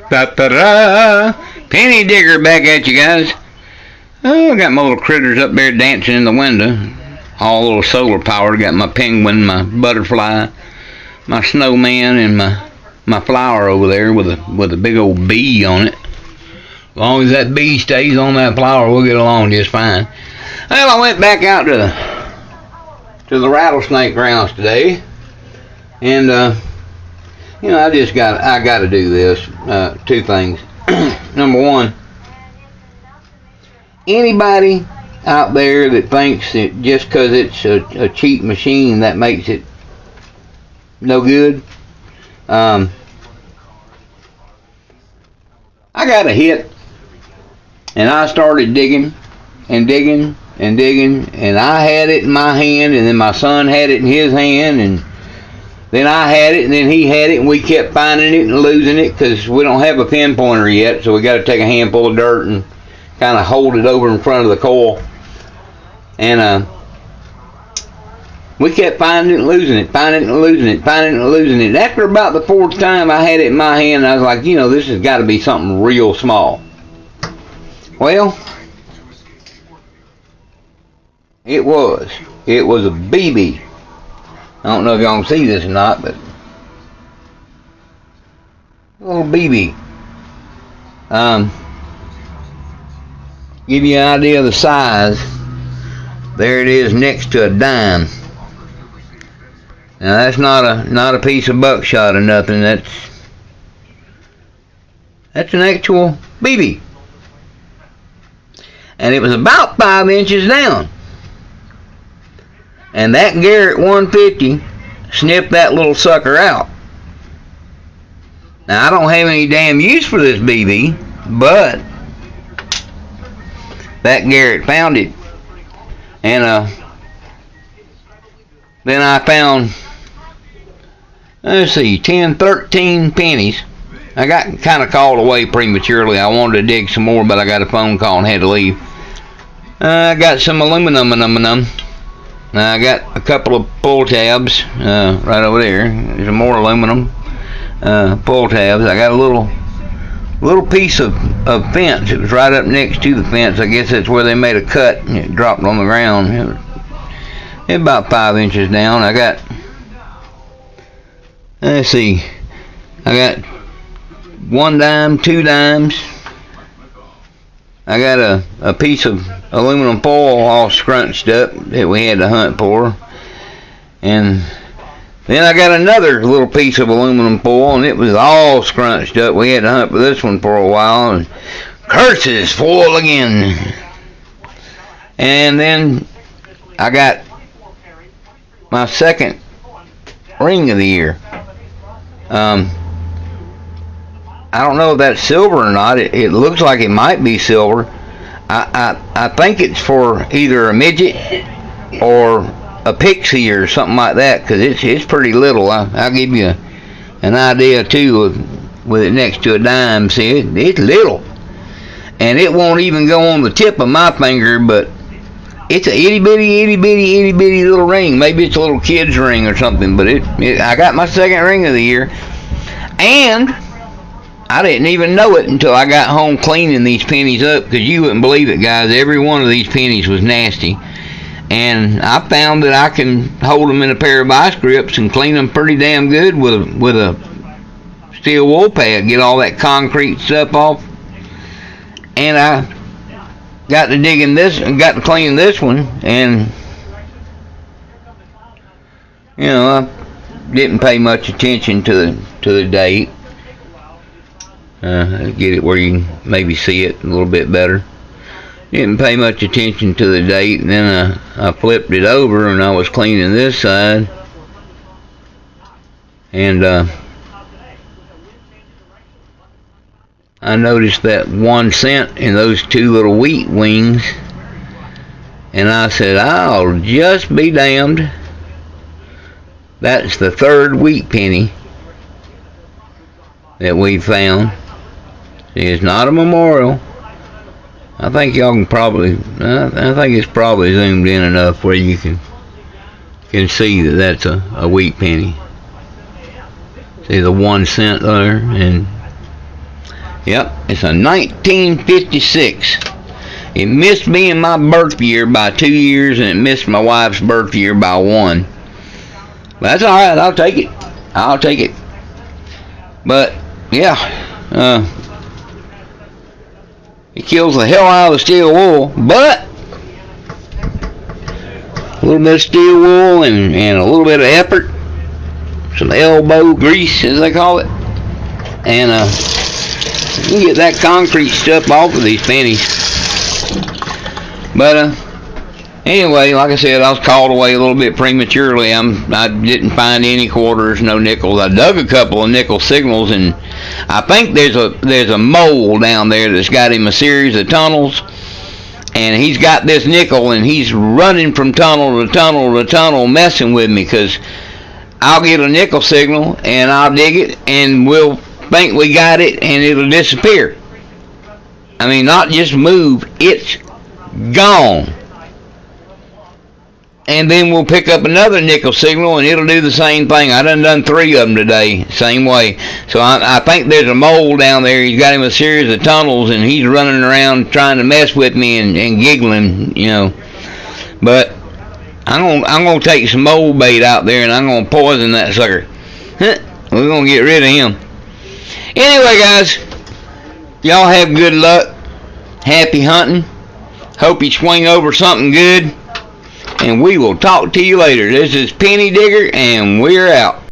Da-da-da! Penny digger back at you guys. Oh, I got my little critters up there dancing in the window. All a little solar powered. Got my penguin, my butterfly, my snowman, and my flower over there with a big old bee on it. As long as that bee stays on that flower, we'll get along just fine. Well, I went back out to the rattlesnake grounds today, and you know, I got to do this. Two things. Number one, anybody out there that thinks that just because it's a cheap machine that makes it no good, I got a hit, and I started digging and digging and digging, and I had it in my hand, and then my son had it in his hand, and then I had it, and then he had it, and we kept finding it and losing it because we don't have a pinpointer yet, so we got to take a handful of dirt and kind of hold it over in front of the coil. And we kept finding it and losing it, finding it and losing it, finding it and losing it. And after about the fourth time I had it in my hand, I was like, you know, this has got to be something real small. Well, it was. It was a BB. I don't know if y'all can see this or not, but a little BB. Give you an idea of the size. There it is next to a dime. Now that's not a piece of buckshot or nothing. That's an actual BB. And it was about 5 inches down. And that Garrett 150 snipped that little sucker out. Now I don't have any damn use for this BB, but that Garrett found it. And then I found, let's see, 10, 13 pennies. I got kind of called away prematurely. I wanted to dig some more, but I got a phone call and had to leave. I got some aluminum. I got a couple of pull tabs right over there. There's some more aluminum pull tabs. I got a little piece of fence. It was right up next to the fence. I guess that's where they made a cut and it dropped on the ground. It was about 5 inches down. I got, let's see, I got 1 dime, 2 dimes. I got a piece of aluminum foil all scrunched up that we had to hunt for. And then I got another little piece of aluminum foil, and it was all scrunched up. We had to hunt for this one for a while. And curses, foil again. And then I got my second ring of the year. I don't know if that's silver or not. It looks like it might be silver. I think it's for either a midget or a pixie or something like that, because it's pretty little. I'll give you an idea too with it next to a dime. See, it's little, and it won't even go on the tip of my finger, but it's a itty bitty little ring. Maybe it's a little kid's ring or something, but I got my second ring of the year, and I didn't even know it until I got home cleaning these pennies up, because you wouldn't believe it, guys. Every one of these pennies was nasty. And I found that I can hold them in a pair of vice grips and clean them pretty damn good with a steel wool pad. Get all that concrete stuff off. And I got to digging this and got to cleaning this one. And, you know, I didn't pay much attention to the date. Get it where you can maybe see it a little bit better. Didn't pay much attention to the date, and then I flipped it over and I was cleaning this side, and I noticed that 1 cent in those 2 little wheat wings, and I said, I'll just be damned. That's the 3rd wheat penny that we found. It's not a memorial. I think y'all can probably, I think it's probably zoomed in enough where you can see that that's a wheat penny. See the 1 cent there, and yep, it's a 1956. It missed me in my birth year by 2 years, and it missed my wife's birth year by 1. But that's all right. I'll take it. I'll take it. But yeah, it kills the hell out of the steel wool, but a little bit of steel wool and a little bit of effort, some elbow grease as they call it, and you can get that concrete stuff off of these pennies. But anyway, like I said, I was called away a little bit prematurely. I didn't find any quarters, no nickels. I dug a couple of nickel signals, and I think there's a mole down there that's got him a series of tunnels. And he's got this nickel, and he's running from tunnel to tunnel to tunnel, messing with me, because I'll get a nickel signal, and I'll dig it, and we'll think we got it, and it'll disappear. I mean, not just move, it's gone. And then we'll pick up another nickel signal, and it'll do the same thing. I done 3 of them today, same way. So I think there's a mole down there. He's got him a series of tunnels, and he's running around trying to mess with me and giggling, you know. But I'm gonna take some mole bait out there, and I'm gonna poison that sucker. We're gonna get rid of him. Anyway, guys, y'all have good luck. Happy hunting. Hope you swing over something good. And we will talk to you later. This is Penny Digger, and we're out.